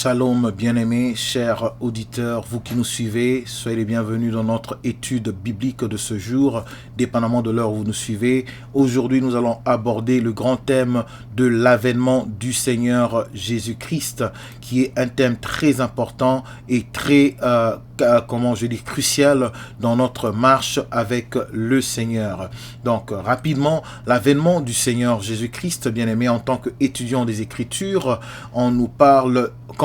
Shalom bien-aimés, chers auditeurs, vous qui nous suivez, soyez les bienvenus dans notre étude biblique de ce jour, dépendamment de l'heure où vous nous suivez. Aujourd'hui, nous allons aborder le grand thème de l'avènement du Seigneur Jésus-Christ, qui est un thème très important et très, crucial dans notre marche avec le Seigneur. Donc, rapidement, l'avènement du Seigneur Jésus-Christ, bien-aimés, en tant qu'étudiants des Écritures, quand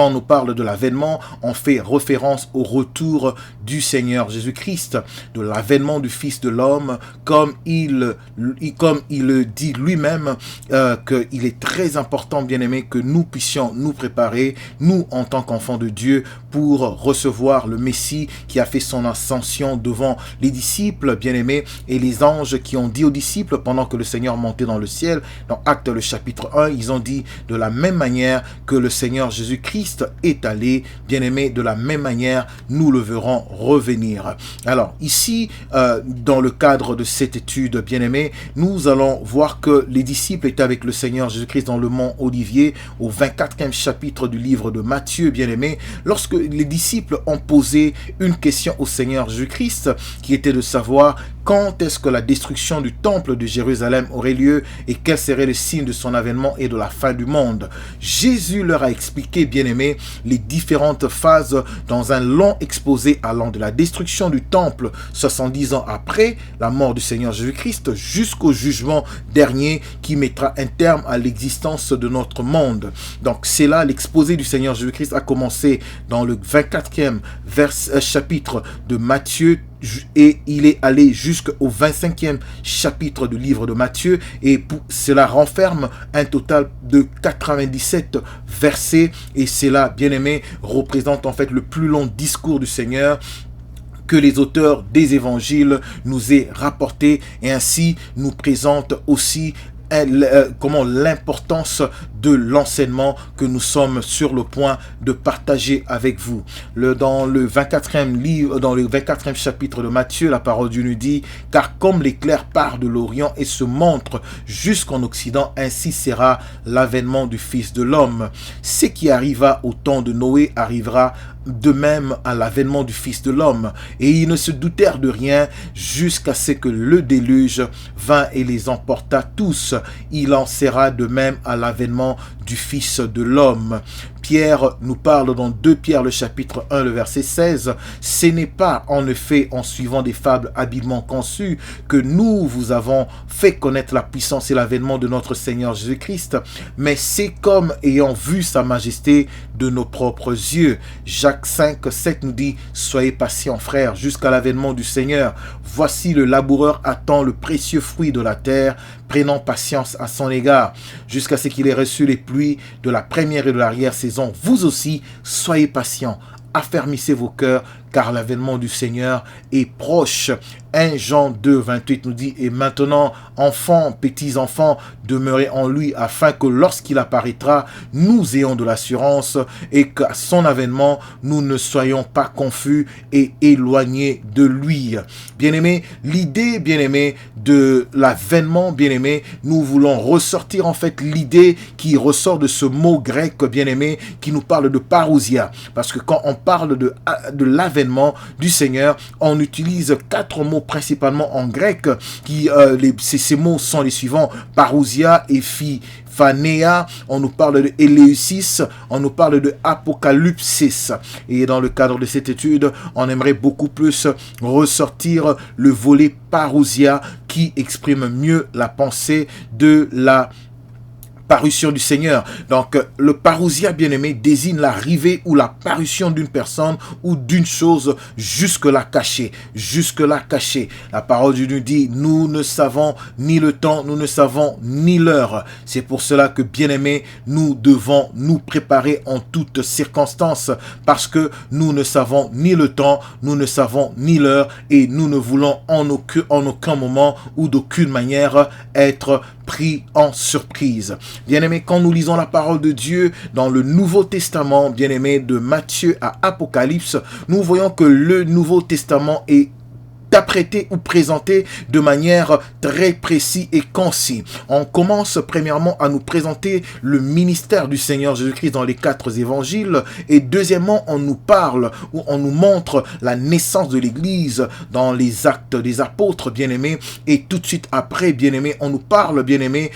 on nous parle de l'avènement, on fait référence au retour du Seigneur Jésus-Christ, de l'avènement du Fils de l'homme, comme il le dit lui-même, qu'il est très important, bien-aimé, que nous puissions nous préparer, nous, en tant qu'enfants de Dieu, pour recevoir le Messie qui a fait son ascension devant les disciples, bien-aimés, et les anges qui ont dit aux disciples, pendant que le Seigneur montait dans le ciel, dans Actes le chapitre 1, ils ont dit de la même manière que le Seigneur Jésus-Christ est allé, bien-aimé, de la même manière, nous le verrons revenir. Alors, ici, dans le cadre de cette étude, bien-aimé, nous allons voir que les disciples étaient avec le Seigneur Jésus-Christ dans le mont Olivier, au 24e chapitre du livre de Matthieu, bien-aimé, lorsque les disciples ont posé une question au Seigneur Jésus-Christ, qui était de savoir quand est-ce que la destruction du temple de Jérusalem aurait lieu et quel serait le signe de son avènement et de la fin du monde. Jésus leur a expliqué, bien-aimés, les différentes phases dans un long exposé allant de la destruction du temple 70 ans après la mort du Seigneur Jésus-Christ jusqu'au jugement dernier qui mettra un terme à l'existence de notre monde. Donc c'est là l'exposé du Seigneur Jésus-Christ a commencé dans le 24e chapitre de Matthieu, et il est allé jusqu'au 25e chapitre du livre de Matthieu, et cela renferme un total de 97 versets, et cela, bien aimé, représente en fait le plus long discours du Seigneur que les auteurs des évangiles nous aient rapporté, et ainsi nous présente aussi l'importance de l'enseignement que nous sommes sur le point de partager avec vous. Dans le 24e chapitre de Matthieu, la parole de Dieu nous dit: car comme l'éclair part de l'Orient et se montre jusqu'en Occident, ainsi sera l'avènement du Fils de l'homme. Ce qui arriva au temps de Noé arrivera de même à l'avènement du Fils de l'homme. Et ils ne se doutèrent de rien jusqu'à ce que le déluge vint et les emporta tous. Il en sera de même à l'avènement du Fils de l'homme. Pierre nous parle dans 2 Pierre le chapitre 1 le verset 16. Ce n'est pas en effet en suivant des fables habilement conçues que nous vous avons fait connaître la puissance et l'avènement de notre Seigneur Jésus-Christ, mais c'est comme ayant vu sa majesté de nos propres yeux. Jacques 5, 7 nous dit: soyez patients frères jusqu'à l'avènement du Seigneur. Voici le laboureur attend le précieux fruit de la terre, prenant patience à son égard, jusqu'à ce qu'il ait reçu les pluies de la première et de l'arrière-saison. Vous aussi, soyez patients, affermissez vos cœurs, car l'avènement du Seigneur est proche. 1 Jean 2, 28 nous dit: et maintenant, enfants, petits-enfants, demeurez en lui, afin que lorsqu'il apparaîtra, nous ayons de l'assurance et qu'à son avènement, nous ne soyons pas confus et éloignés de lui. Bien-aimés, l'idée, bien-aimés, de l'avènement, bien-aimés, nous voulons ressortir en fait l'idée qui ressort de ce mot grec, bien-aimé, qui nous parle de parousia. Parce que quand on parle de l'avènement du Seigneur, on utilise 4 mots principalement en grec, ces mots sont les suivants: parousia, epiphanéa, on nous parle de éleusis, on nous parle de apocalypsis. Et dans le cadre de cette étude, on aimerait beaucoup plus ressortir le volet parousia qui exprime mieux la pensée de la parution du Seigneur. Donc, le parousia, bien-aimé, désigne l'arrivée ou la parution d'une personne ou d'une chose jusque-là cachée. Jusque-là cachée. La parole de Dieu nous dit: nous ne savons ni le temps, nous ne savons ni l'heure. C'est pour cela que, bien-aimé, nous devons nous préparer en toutes circonstances, parce que nous ne savons ni le temps, nous ne savons ni l'heure, et nous ne voulons en aucun moment ou d'aucune manière être pris en surprise. Bien-aimés, quand nous lisons la parole de Dieu dans le Nouveau Testament, bien-aimés, de Matthieu à Apocalypse, nous voyons que le Nouveau Testament est interpréter ou présenter de manière très précise et concise. On commence premièrement à nous présenter le ministère du Seigneur Jésus-Christ dans les 4 évangiles, et deuxièmement, on nous parle ou on nous montre la naissance de l'Église dans les actes des apôtres, bien-aimés, et tout de suite après, bien-aimés, on nous parle, bien-aimés,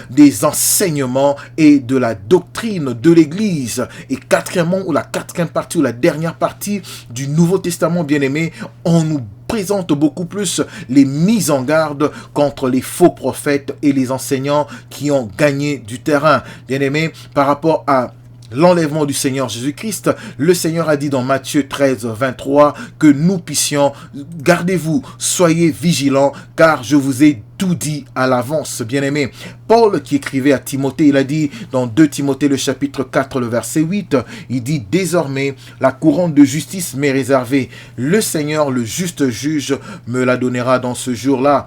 des enseignements et de la doctrine de l'Église. Et quatrièmement, ou la quatrième partie ou la dernière partie du Nouveau Testament, bien-aimés, on nous présente beaucoup plus les mises en garde contre les faux prophètes et les enseignants qui ont gagné du terrain. Bien-aimés, par rapport à l'enlèvement du Seigneur Jésus-Christ, le Seigneur a dit dans Matthieu 13, 23 que nous puissions, gardez-vous, soyez vigilants, car je vous ai tout dit à l'avance, bien-aimé. Paul qui écrivait à Timothée, il a dit dans 2 Timothée le chapitre 4, le verset 8, il dit: désormais la couronne de justice m'est réservée. Le Seigneur, le juste juge, me la donnera dans ce jour-là.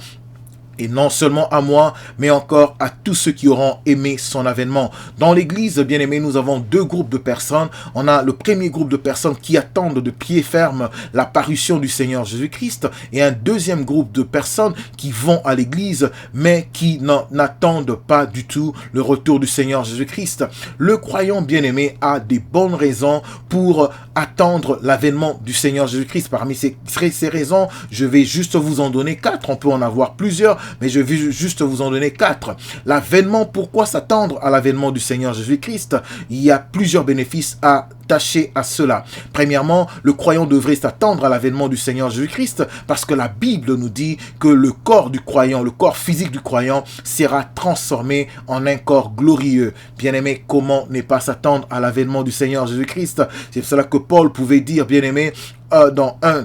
Et non seulement à moi, mais encore à tous ceux qui auront aimé son avènement. Dans l'église, bien aimé, nous avons 2 groupes de personnes. On a le premier groupe de personnes qui attendent de pied ferme l'apparition du Seigneur Jésus-Christ, et un deuxième groupe de personnes qui vont à l'église, mais qui n'attendent pas du tout le retour du Seigneur Jésus-Christ. Le croyant, bien aimé, a des bonnes raisons pour attendre l'avènement du Seigneur Jésus-Christ. Parmi ces raisons, je vais juste vous en donner 4. On peut en avoir plusieurs, mais je vais juste vous en donner 4. L'avènement, pourquoi s'attendre à l'avènement du Seigneur Jésus-Christ? Il y a plusieurs bénéfices attachés à cela. Premièrement, le croyant devrait s'attendre à l'avènement du Seigneur Jésus-Christ parce que la Bible nous dit que le corps du croyant, le corps physique du croyant sera transformé en un corps glorieux. Bien-aimé, comment ne pas s'attendre à l'avènement du Seigneur Jésus-Christ? C'est pour cela que Paul pouvait dire, bien-aimé, dans 1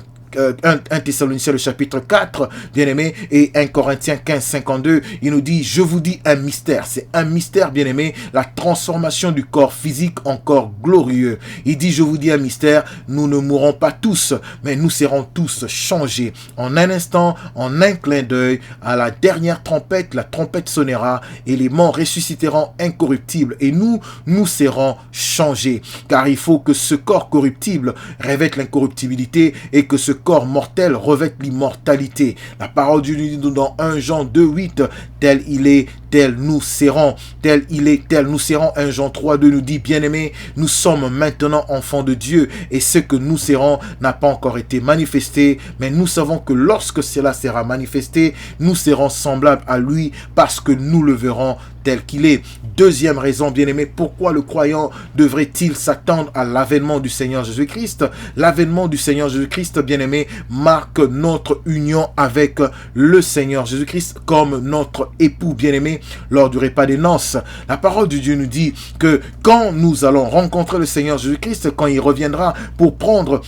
Thessaloniciens le chapitre 4, bien-aimé, et 1 Corinthiens 15, 52, il nous dit: je vous dis un mystère. C'est un mystère, bien-aimé, la transformation du corps physique en corps glorieux. Il dit: je vous dis un mystère, nous ne mourrons pas tous, mais nous serons tous changés. En un instant, en un clin d'œil, à la dernière trompette, la trompette sonnera, et les morts ressusciteront incorruptibles, et nous serons changés. Car il faut que ce corps corruptible revête l'incorruptibilité, et que ce corps mortel revête l'immortalité. La parole de Dieu dit dans 1 Jean 2, 8, tel il est, tel nous serons, tel il est, tel nous serons. 1 Jean 3, 2 nous dit: bien-aimés, nous sommes maintenant enfants de Dieu, et ce que nous serons n'a pas encore été manifesté, mais nous savons que lorsque cela sera manifesté, nous serons semblables à lui, parce que nous le verrons tel qu'il est. Deuxième raison, bien-aimé, pourquoi le croyant devrait-il s'attendre à l'avènement du Seigneur Jésus-Christ? L'avènement du Seigneur Jésus-Christ, bien-aimé, marque notre union avec le Seigneur Jésus-Christ comme notre époux, bien-aimé, lors du repas des noces. La parole de Dieu nous dit que quand nous allons rencontrer le Seigneur Jésus-Christ, quand il reviendra pour prendre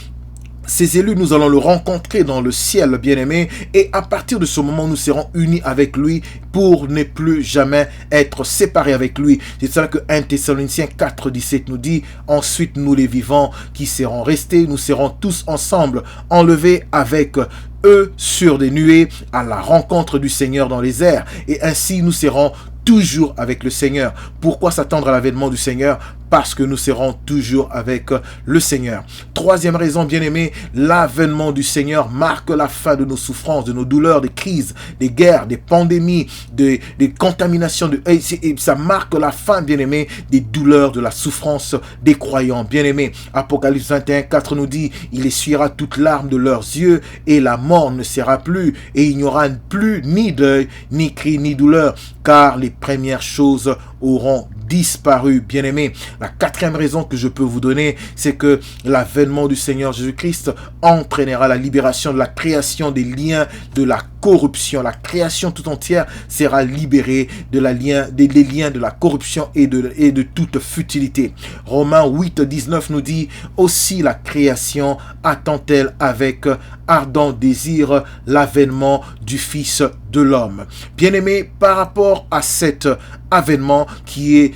ces élus, nous allons le rencontrer dans le ciel, bien-aimé, et à partir de ce moment, nous serons unis avec lui pour ne plus jamais être séparés avec lui. C'est ça que 1 Thessaloniciens 4, 17 nous dit: ensuite, nous les vivants qui serons restés, nous serons tous ensemble enlevés avec eux sur des nuées à la rencontre du Seigneur dans les airs, et ainsi nous serons toujours avec le Seigneur. Pourquoi s'attendre à l'avènement du Seigneur? Parce que nous serons toujours avec le Seigneur. Troisième raison, bien-aimé, l'avènement du Seigneur marque la fin de nos souffrances, de nos douleurs, des crises, des guerres, des pandémies, des contaminations. Et ça marque la fin, bien-aimé, des douleurs, de la souffrance des croyants. Bien-aimé, Apocalypse 21, 4 nous dit: il essuiera toute larme de leurs yeux, et la mort ne sera plus, et il n'y aura plus ni deuil, ni cri, ni douleur, car les premières choses auront disparu, bien-aimé. La quatrième raison que je peux vous donner, c'est que l'avènement du Seigneur Jésus-Christ entraînera la libération de la création des liens de la corruption. La création tout entière sera libérée des liens de la corruption et de toute futilité. Romains 8, 19 nous dit: aussi la création attend-elle avec ardent désir l'avènement du Fils de l'homme. Bien-aimé, par rapport à cet avènement qui est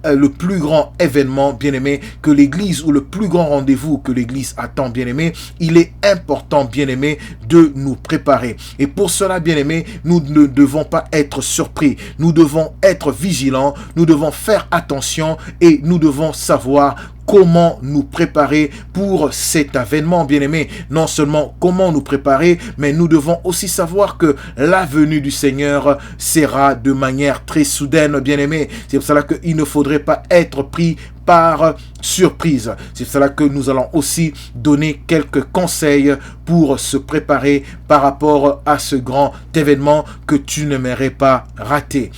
le plus grand événement, bien-aimé, que l'Église, ou le plus grand rendez-vous que l'Église attend, bien-aimé, il est important, bien-aimé, de nous préparer. Et pour cela, bien-aimé, nous ne devons pas être surpris. Nous devons être vigilants, nous devons faire attention, et nous devons savoir comment nous préparer pour cet avènement, bien-aimé. Non seulement comment nous préparer, mais nous devons aussi savoir que la venue du Seigneur sera de manière très soudaine, bien-aimé. C'est pour cela qu'il ne faudrait pas être pris par surprise. C'est pour cela que nous allons aussi donner quelques conseils pour se préparer par rapport à ce grand événement que tu n'aimerais pas rater.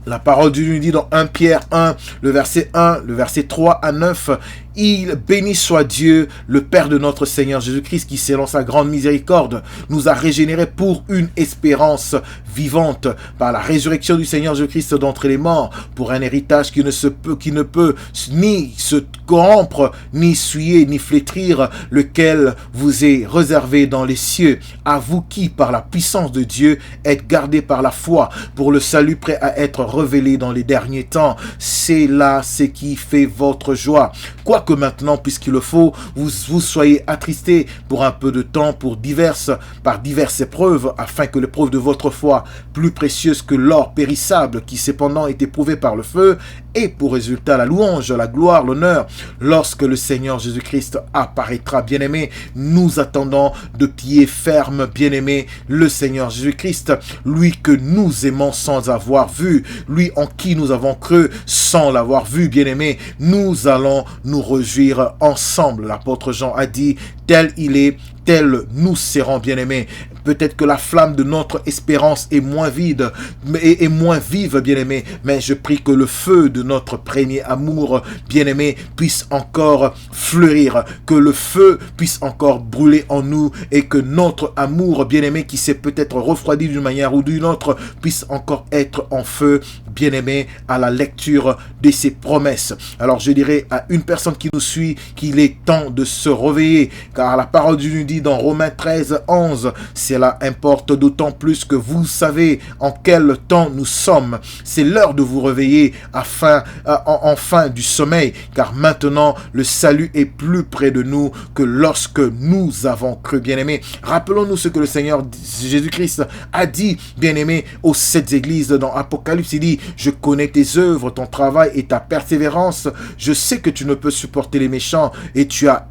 La parole de Dieu nous dit dans 1 Pierre 1, le verset 1, le verset 3 à 9, « Il béni soit Dieu, le Père de notre Seigneur Jésus-Christ, qui selon sa grande miséricorde nous a régénérés pour une espérance vivante par la résurrection du Seigneur Jésus-Christ d'entre les morts, pour un héritage qui ne peut ni se corrompre, ni souiller, ni flétrir, lequel vous est réservé dans les cieux, à vous qui, par la puissance de Dieu, êtes gardés par la foi, pour le salut prêt à être révélé dans les derniers temps. C'est là ce qui fait votre joie. Quoique maintenant, puisqu'il le faut, vous soyez attristés pour un peu de temps par diverses épreuves, afin que l'épreuve de votre foi, plus précieuse que l'or périssable, qui cependant est éprouvé par le feu, ait pour résultat la louange, la gloire, l'honneur, lorsque le Seigneur Jésus-Christ apparaîtra. Bien-aimé, nous attendons de pied ferme, bien-aimé, le Seigneur Jésus-Christ, lui que nous aimons sans avoir vu, lui en qui nous avons cru sans l'avoir vu, bien-aimé. Nous allons nous réjouir ensemble. L'apôtre Jean a dit, tel il est, tel nous serons, bien-aimés. Peut-être que la flamme de notre espérance est moins vide et moins vive, bien-aimé, mais je prie que le feu de notre premier amour, bien-aimé, puisse encore fleurir, que le feu puisse encore brûler en nous et que notre amour, bien-aimé, qui s'est peut-être refroidi d'une manière ou d'une autre, puisse encore être en feu, bien-aimé, à la lecture de ses promesses. Alors je dirais à une personne qui nous suit qu'il est temps de se réveiller, car la parole de Dieu nous dit dans Romains 13, 11, cela importe d'autant plus que vous savez en quel temps nous sommes. C'est l'heure de vous réveiller enfin du sommeil, car maintenant le salut est plus près de nous que lorsque nous avons cru, bien-aimés. Rappelons-nous ce que le Seigneur Jésus-Christ a dit, bien-aimé, aux 7 églises dans Apocalypse. Il dit, je connais tes œuvres, ton travail et ta persévérance. Je sais que tu ne peux supporter les méchants et tu as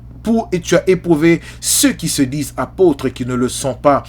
éprouvé ceux qui se disent apôtres et qui ne le sont pas,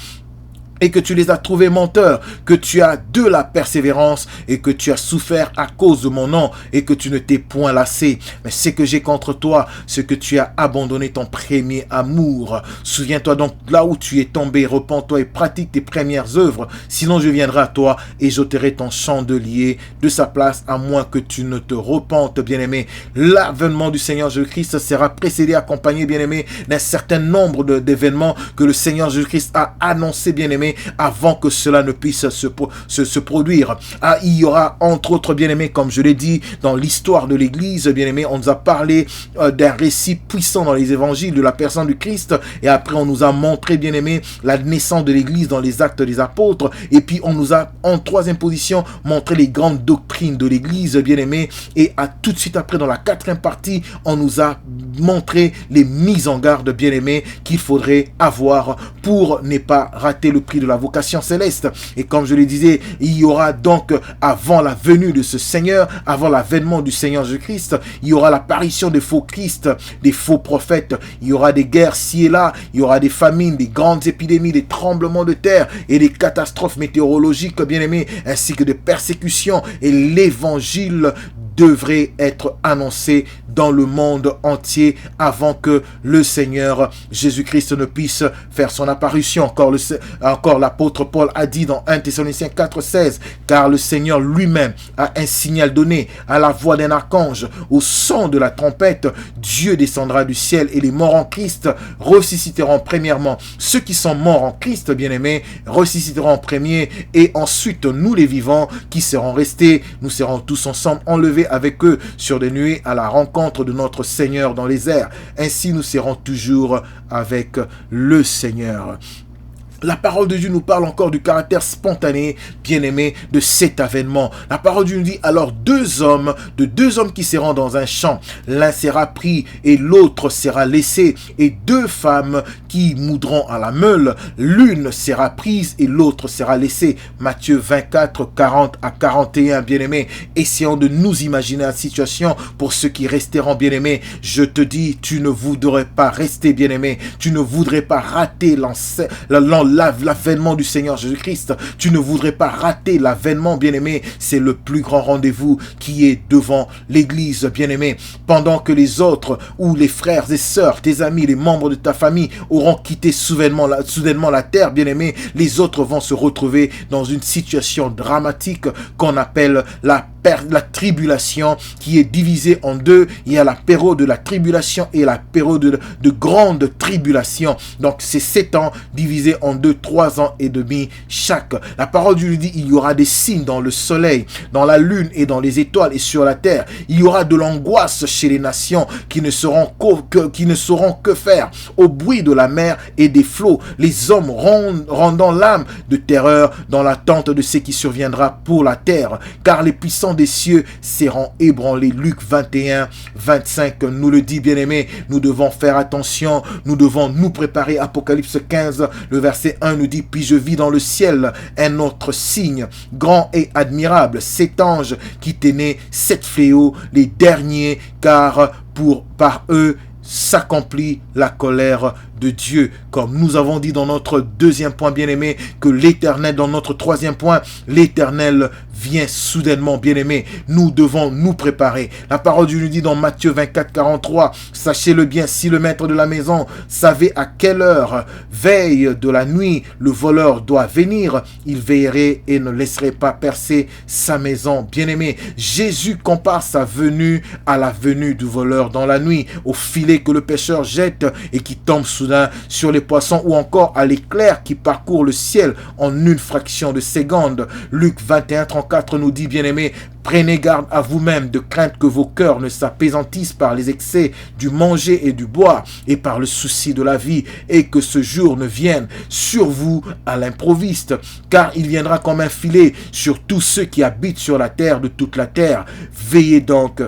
et que tu les as trouvés menteurs, que tu as de la persévérance et que tu as souffert à cause de mon nom et que tu ne t'es point lassé. Mais ce que j'ai contre toi, c'est que tu as abandonné ton premier amour. Souviens-toi donc là où tu es tombé, repens-toi et pratique tes premières œuvres. Sinon je viendrai à toi et j'ôterai ton chandelier de sa place, à moins que tu ne te repentes, bien-aimé. L'avènement du Seigneur Jésus-Christ sera précédé, accompagné, bien-aimé, d'un certain nombre d'événements que le Seigneur Jésus-Christ a annoncé, bien-aimé, avant que cela ne puisse se produire. Il y aura entre autres, bien-aimés, comme je l'ai dit, dans l'histoire de l'Église, bien-aimés, on nous a parlé d'un récit puissant dans les évangiles de la personne du Christ, et après on nous a montré, bien-aimés, la naissance de l'Église dans les actes des apôtres, et puis on nous a en troisième position montré les grandes doctrines de l'Église, bien-aimés, et tout de suite après, dans la quatrième partie, on nous a montré les mises en garde, bien-aimés, qu'il faudrait avoir pour ne pas rater le prix de la vocation céleste. Et comme je le disais, il y aura donc, avant la venue de ce Seigneur, avant l'avènement du Seigneur Jésus-Christ, il y aura l'apparition des faux Christ, des faux prophètes, il y aura des guerres ci et là, il y aura des famines, des grandes épidémies, des tremblements de terre et des catastrophes météorologiques, bien-aimés, ainsi que des persécutions, et l'évangile devrait être annoncé dans le monde entier avant que le Seigneur Jésus-Christ ne puisse faire son apparition. Encore l'apôtre Paul a dit dans 1 Thessaloniciens 4,16, car le Seigneur lui-même a un signal donné à la voix d'un archange, au son de la trompette, Dieu descendra du ciel et les morts en Christ ressusciteront premièrement. Ceux qui sont morts en Christ, bien-aimés, ressusciteront en premier, et ensuite nous les vivants qui serons restés, nous serons tous ensemble enlevés avec eux sur des nuées à la rencontre de notre Seigneur dans les airs. Ainsi nous serons toujours avec le Seigneur. La parole de Dieu nous parle encore du caractère spontané, bien-aimé, de cet avènement. La parole de Dieu nous dit, alors deux hommes qui seront dans un champ, l'un sera pris et l'autre sera laissé, et deux femmes qui moudront à la meule, l'une sera prise et l'autre sera laissée. Matthieu 24, 40 à 41, bien-aimé. Essayons de nous imaginer la situation pour ceux qui resteront, bien-aimés. Je te dis, tu ne voudrais pas rester, bien-aimé. Tu ne voudrais pas rater l'avènement du Seigneur Jésus-Christ. Tu ne voudrais pas rater l'avènement, bien-aimé. C'est le plus grand rendez-vous qui est devant l'église, bien-aimé. Pendant que les autres, ou les frères et sœurs, tes amis, les membres de ta famille auront quitté soudainement la terre, bien-aimé, les autres vont se retrouver dans une situation dramatique qu'on appelle la tribulation, qui est divisée en deux. Il y a la période de la tribulation et la période de grande tribulation. Donc c'est 7 ans divisés en deux, 3 ans et demi chaque. La parole de Dieu dit, il y aura des signes dans le soleil, dans la lune et dans les étoiles et sur la terre. Il y aura de l'angoisse chez les nations qui ne sauront que faire au bruit de la mer et des flots. Les hommes rendant l'âme de terreur dans l'attente de ce qui surviendra pour la terre, car les puissants des cieux seront ébranlés. Luc 21, 25 nous le dit, bien-aimé. Nous devons faire attention, nous devons nous préparer. Apocalypse 15, le verset 1 nous dit, puis je vis dans le ciel un autre signe, grand et admirable, 7 anges qui tenaient 7 fléaux, les derniers, car par eux s'accomplit la colère de Dieu. Comme nous avons dit dans notre deuxième point, bien-aimé, que l'Éternel, dans notre troisième point, l'Éternel vient soudainement, bien-aimé. Nous devons nous préparer. La parole de Dieu nous dit dans Matthieu 24, 43, sachez-le bien, si le maître de la maison savait à quelle heure, veille de la nuit, le voleur doit venir, il veillerait et ne laisserait pas percer sa maison. Bien-aimé, Jésus compare sa venue à la venue du voleur dans la nuit, au filet que le pêcheur jette et qui tombe soudain sur les poissons, ou encore à l'éclair qui parcourt le ciel en une fraction de seconde. Luc 21, 34 nous dit, bien-aimé, prenez garde à vous-même de crainte que vos cœurs ne s'apaisantissent par les excès du manger et du boire et par le souci de la vie, et que ce jour ne vienne sur vous à l'improviste, car il viendra comme un filet sur tous ceux qui habitent sur la terre de toute la terre. Veillez donc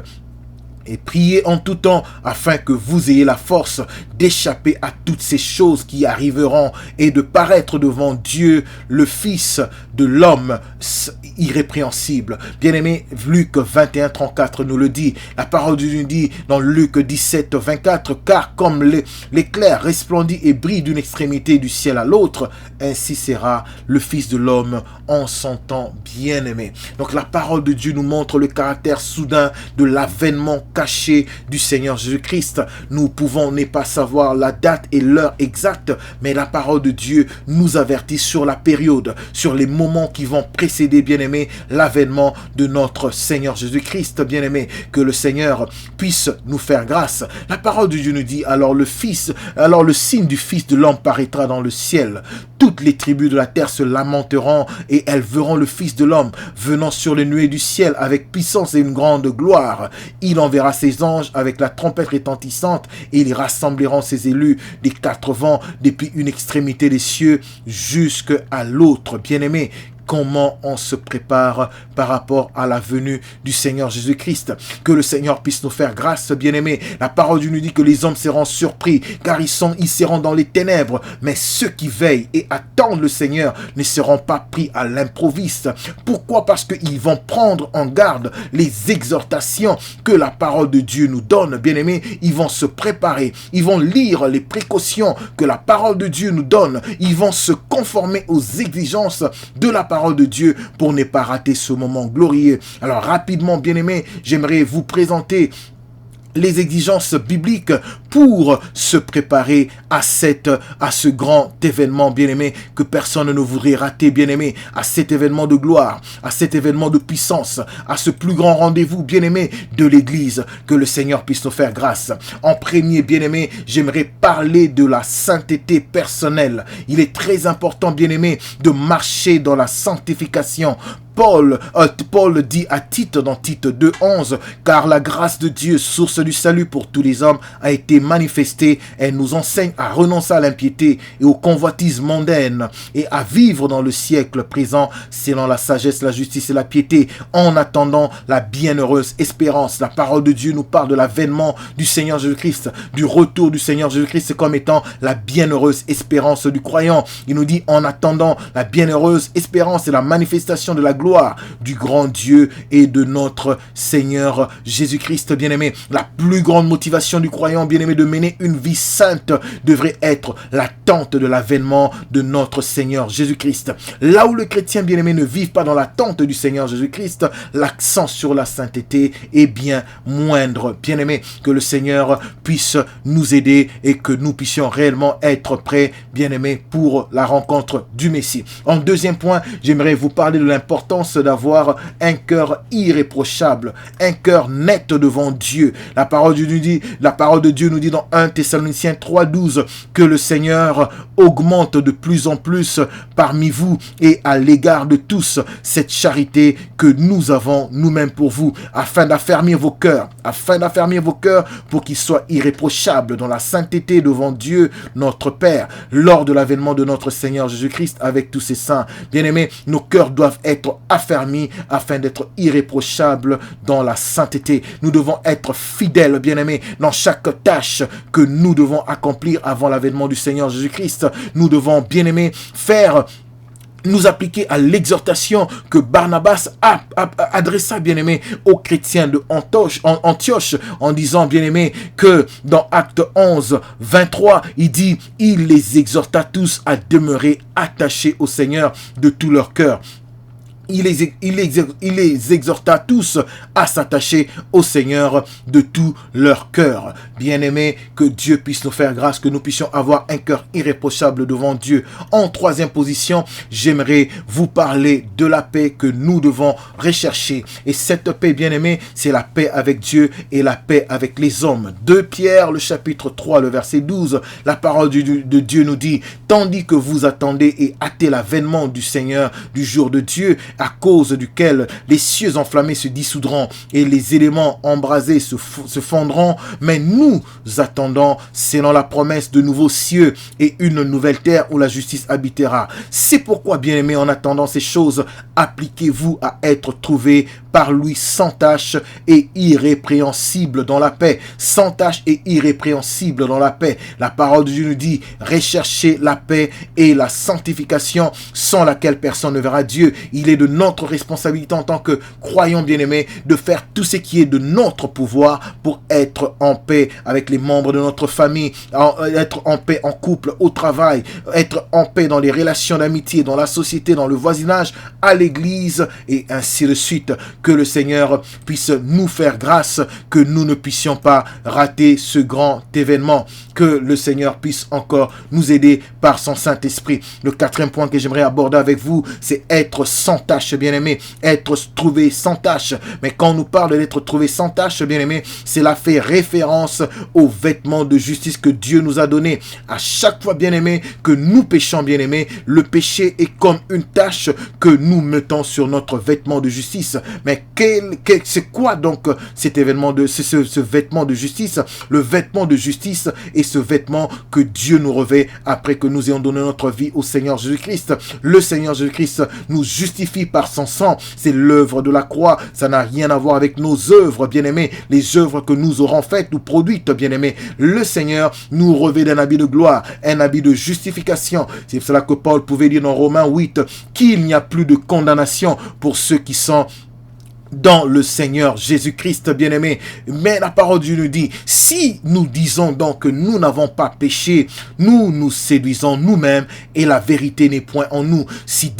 et priez en tout temps afin que vous ayez la force d'échapper à toutes ces choses qui arriveront et de paraître devant Dieu, le Fils de l'homme irrépréhensible. Bien-aimé, Luc 21, 34 nous le dit. La parole de Dieu nous dit dans Luc 17, 24, car comme l'éclair resplendit et brille d'une extrémité du ciel à l'autre, ainsi sera le Fils de l'homme en son temps, bien-aimé. Donc la parole de Dieu nous montre le caractère soudain de l'avènement caché du Seigneur Jésus-Christ. Nous pouvons ne pas savoir la date et l'heure exacte, mais la parole de Dieu nous avertit sur la période, sur les moments qui vont précéder, bien-aimé, l'avènement de notre Seigneur Jésus-Christ, bien-aimé. Que le Seigneur puisse nous faire grâce. La parole de Dieu nous dit, alors le signe du Fils de l'homme paraîtra dans le ciel. Toutes les tribus de la terre se lamenteront et elles verront le Fils de l'homme venant sur les nuées du ciel avec puissance et une grande gloire. Il enverra ses anges avec la trompette retentissante et ils rassembleront ses élus des 4 vents depuis une extrémité des cieux jusqu'à l'autre. Bien-aimé, comment on se prépare par rapport à la venue du Seigneur Jésus-Christ. Que le Seigneur puisse nous faire grâce, bien-aimés. La parole de Dieu nous dit que les hommes seront surpris, car ils seront dans les ténèbres. Mais ceux qui veillent et attendent le Seigneur ne seront pas pris à l'improviste. Pourquoi? Parce qu'ils vont prendre en garde les exhortations que la parole de Dieu nous donne, bien-aimés. Ils vont se préparer, ils vont lire les précautions que la parole de Dieu nous donne. Ils vont se conformer aux exigences de la parole de Dieu pour ne pas rater ce moment glorieux. Alors rapidement, bien-aimés, j'aimerais vous présenter les exigences bibliques pour se préparer à ce grand événement, bien-aimé, que personne ne voudrait rater, bien-aimé, à cet événement de gloire, à cet événement de puissance, à ce plus grand rendez-vous, bien-aimé, de l'Église. Que le Seigneur puisse nous faire grâce. En premier, bien-aimé, j'aimerais parler de la sainteté personnelle. Il est très important, bien-aimé, de marcher dans la sanctification. Paul dit à Tite dans Tite 2, 11, car la grâce de Dieu, source du salut pour tous les hommes, a été manifestée. Elle nous enseigne à renoncer à l'impiété et aux convoitises mondaines et à vivre dans le siècle présent selon la sagesse, la justice et la piété, en attendant la bienheureuse espérance. La parole de Dieu nous parle de l'avènement du Seigneur Jésus-Christ, du retour du Seigneur Jésus-Christ comme étant la bienheureuse espérance du croyant. Il nous dit en attendant la bienheureuse espérance et la manifestation de la gloire du grand Dieu et de notre Seigneur Jésus-Christ, bien-aimé. La plus grande motivation du croyant, bien-aimé, de mener une vie sainte devrait être l'attente de l'avènement de notre Seigneur Jésus-Christ. Là où le chrétien, bien-aimé, ne vit pas dans l'attente du Seigneur Jésus-Christ, l'accent sur la sainteté est bien moindre. Bien-aimé, que le Seigneur puisse nous aider et que nous puissions réellement être prêts, bien-aimé, pour la rencontre du Messie. En deuxième point, j'aimerais vous parler de l'importance d'avoir un cœur irréprochable, un cœur net devant Dieu. La parole de Dieu nous dit dans 1 Thessaloniciens 3:12 que le Seigneur augmente de plus en plus parmi vous et à l'égard de tous cette charité que nous avons nous-mêmes pour vous, afin d'affermir vos cœurs pour qu'ils soient irréprochables dans la sainteté devant Dieu notre Père lors de l'avènement de notre Seigneur Jésus-Christ avec tous ses saints. Bien-aimés, nos cœurs doivent être affermis afin d'être irréprochables dans la sainteté. Nous devons être fidèles, bien-aimés, dans chaque tâche que nous devons accomplir avant l'avènement du Seigneur Jésus-Christ. Nous devons, bien-aimés, nous appliquer à l'exhortation que Barnabas adressa, bien-aimé, aux chrétiens de Antioche, en disant, bien-aimé, que dans Acte 11, 23, il dit, il les exhorta tous à demeurer attachés au Seigneur de tout leur cœur. Il les exhorta tous à s'attacher au Seigneur de tout leur cœur. Bien-aimés, que Dieu puisse nous faire grâce, que nous puissions avoir un cœur irréprochable devant Dieu. En troisième position, j'aimerais vous parler de la paix que nous devons rechercher. Et cette paix, bien-aimés, c'est la paix avec Dieu et la paix avec les hommes. 2 Pierre, le chapitre 3, le verset 12, la parole de Dieu nous dit, « Tandis que vous attendez et hâtez l'avènement du Seigneur, du jour de Dieu, à cause duquel les cieux enflammés se dissoudront et les éléments embrasés se fondront, mais nous attendons, selon la promesse, de nouveaux cieux et une nouvelle terre où la justice habitera. C'est pourquoi, bien-aimés, en attendant ces choses, appliquez-vous à être trouvés par lui sans tache et irrépréhensible dans la paix. Sans tache et irrépréhensible dans la paix. La parole de Dieu nous dit, recherchez la paix et la sanctification sans laquelle personne ne verra Dieu. Il est de notre responsabilité en tant que croyants bien-aimés de faire tout ce qui est de notre pouvoir pour être en paix avec les membres de notre famille, être en paix en couple, au travail, être en paix dans les relations d'amitié, dans la société, dans le voisinage, à l'église et ainsi de suite. Que le Seigneur puisse nous faire grâce, que nous ne puissions pas rater ce grand événement. Que le Seigneur puisse encore nous aider par son Saint-Esprit. Le quatrième point que j'aimerais aborder avec vous, c'est être sans tache, bien-aimé. Être trouvé sans tache. Mais quand on nous parle d'être trouvé sans tache, bien-aimé, cela fait référence aux vêtements de justice que Dieu nous a donnés. À chaque fois, bien-aimé, que nous péchons, bien-aimé, le péché est comme une tache que nous mettons sur notre vêtement de justice. Mais c'est quoi donc cet événement ce vêtement de justice? Le vêtement de justice est ce vêtement que Dieu nous revêt après que nous ayons donné notre vie au Seigneur Jésus-Christ. Le Seigneur Jésus-Christ nous justifie par son sang. C'est l'œuvre de la croix. Ça n'a rien à voir avec nos œuvres, bien-aimés. Les œuvres que nous aurons faites ou produites, bien-aimés. Le Seigneur nous revêt d'un habit de gloire, un habit de justification. C'est cela que Paul pouvait dire dans Romains 8, qu'il n'y a plus de condamnation pour ceux qui sont dans le Seigneur Jésus-Christ, bien-aimé. Mais la parole de Dieu nous dit, si nous disons donc que nous n'avons pas péché, nous nous séduisons nous-mêmes et la vérité n'est point en nous. Si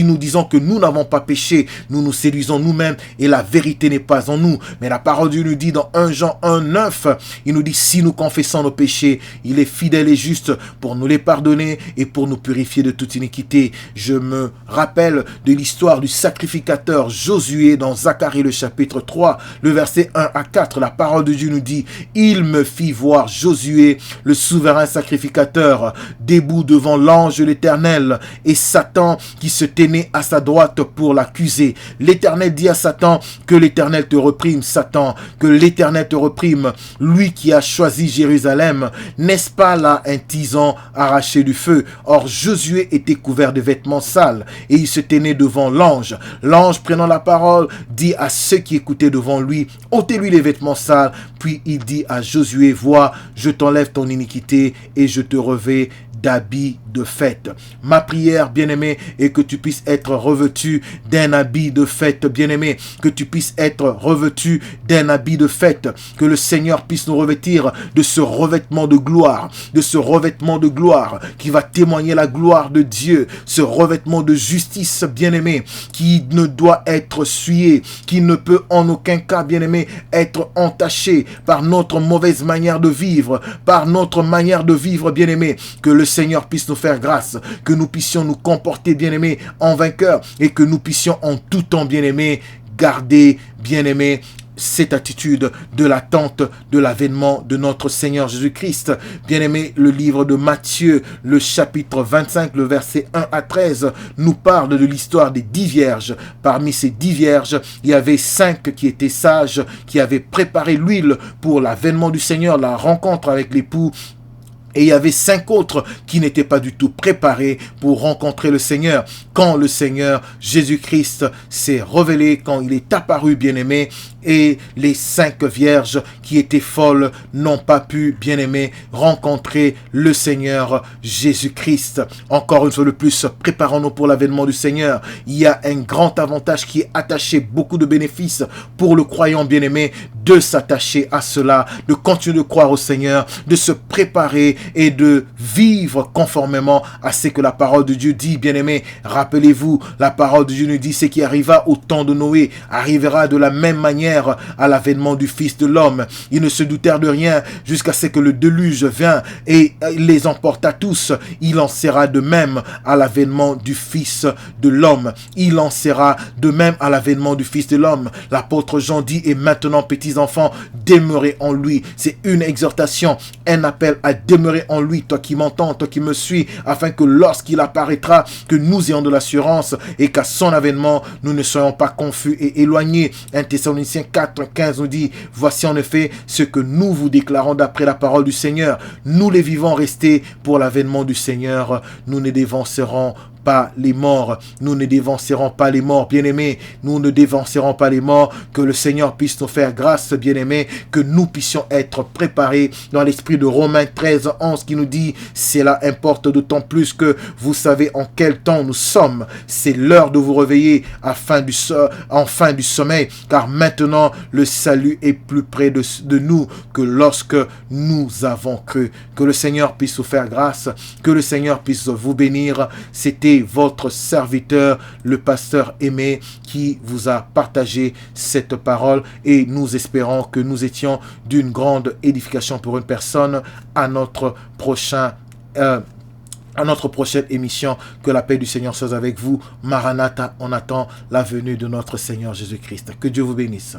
nous disons que nous n'avons pas péché, nous nous séduisons nous-mêmes et la vérité n'est pas en nous. Mais la parole de Dieu nous dit dans 1 Jean 1:9, il nous dit, si nous confessons nos péchés, il est fidèle et juste pour nous les pardonner et pour nous purifier de toute iniquité. Je me rappelle de l'histoire du sacrificateur Josué dans Zacharie Zacharie le chapitre 3, le verset 1 à 4, la parole de Dieu nous dit: il me fit voir Josué, le souverain sacrificateur, debout devant l'ange de l'Éternel, et Satan qui se tenait à sa droite pour l'accuser. L'Éternel dit à Satan: que l'Éternel te reprime, Satan, que l'Éternel te reprime, lui qui a choisi Jérusalem. N'est-ce pas là un tison arraché du feu? Or Josué était couvert de vêtements sales, et il se tenait devant l'ange. L'ange, prenant la parole, dit à ceux qui écoutaient devant lui: ôtez-lui les vêtements sales. Puis il dit à Josué: vois, je t'enlève ton iniquité et je te revêts d'habits de fête. Ma prière, bien-aimé, est que tu puisses être revêtu d'un habit de fête, bien-aimé, que tu puisses être revêtu d'un habit de fête, que le Seigneur puisse nous revêtir de ce revêtement de gloire, qui va témoigner la gloire de Dieu, ce revêtement de justice, bien-aimé, qui ne doit être souillé, qui ne peut en aucun cas, bien-aimé, être entaché par notre mauvaise manière de vivre, bien-aimé, que le Seigneur puisse nous faire grâce, que nous puissions nous comporter, bien-aimés, en vainqueurs, et que nous puissions en tout temps, bien-aimés, garder, bien-aimés, cette attitude de l'attente de l'avènement de notre Seigneur Jésus-Christ. Bien-aimé, le livre de Matthieu, le chapitre 25, le verset 1 à 13, nous parle de l'histoire des 10 vierges. Parmi ces 10 vierges, il y avait 5 qui étaient sages, qui avaient préparé l'huile pour l'avènement du Seigneur, la rencontre avec l'époux. Et il y avait 5 autres qui n'étaient pas du tout préparés pour rencontrer le Seigneur. Quand le Seigneur Jésus-Christ s'est révélé, quand il est apparu, bien-aimé, et les 5 vierges qui étaient folles n'ont pas pu, bien-aimé, rencontrer le Seigneur Jésus-Christ. Encore une fois de plus, préparons-nous pour l'avènement du Seigneur. Il y a un grand avantage qui est attaché, beaucoup de bénéfices pour le croyant, bien-aimé, de s'attacher à cela, de continuer de croire au Seigneur, de se préparer et de vivre conformément à ce que la parole de Dieu dit, bien-aimé. Rappelez-vous, la parole de Dieu nous dit: ce qui arriva au temps de Noé arrivera de la même manière à l'avènement du Fils de l'homme. Ils ne se doutèrent de rien jusqu'à ce que le déluge vint et les emporta tous. Il en sera de même à l'avènement du Fils de l'homme. Il en sera de même à l'avènement du Fils de l'homme. L'apôtre Jean dit: et maintenant, petits enfants, demeurez en lui. C'est une exhortation, un appel à demeurer en lui, toi qui m'entends, toi qui me suis, afin que lorsqu'il apparaîtra, que nous ayons de l'assurance et qu'à son avènement, nous ne soyons pas confus et éloignés. 1 Thessaloniciens 4:15 nous dit: voici en effet ce que nous vous déclarons d'après la parole du Seigneur. Nous les vivants restés pour l'avènement du Seigneur, nous ne dévancerons pas les morts. Nous ne dévancerons pas les morts, bien-aimés. Nous ne dévancerons pas les morts. Que le Seigneur puisse nous faire grâce, bien-aimés, que nous puissions être préparés dans l'esprit de Romains 13:11 qui nous dit: cela importe d'autant plus que vous savez en quel temps nous sommes. C'est l'heure de vous réveiller en fin du sommeil, car maintenant le salut est plus près de nous que lorsque nous avons cru. Que le Seigneur puisse vous faire grâce, que le Seigneur puisse vous bénir. C'était votre serviteur, le pasteur Aimé, qui vous a partagé cette parole, et nous espérons que nous étions d'une grande édification pour une personne. À notre prochaine émission. Que la paix du Seigneur soit avec vous. Maranatha, on attend la venue de notre Seigneur Jésus-Christ. Que Dieu vous bénisse.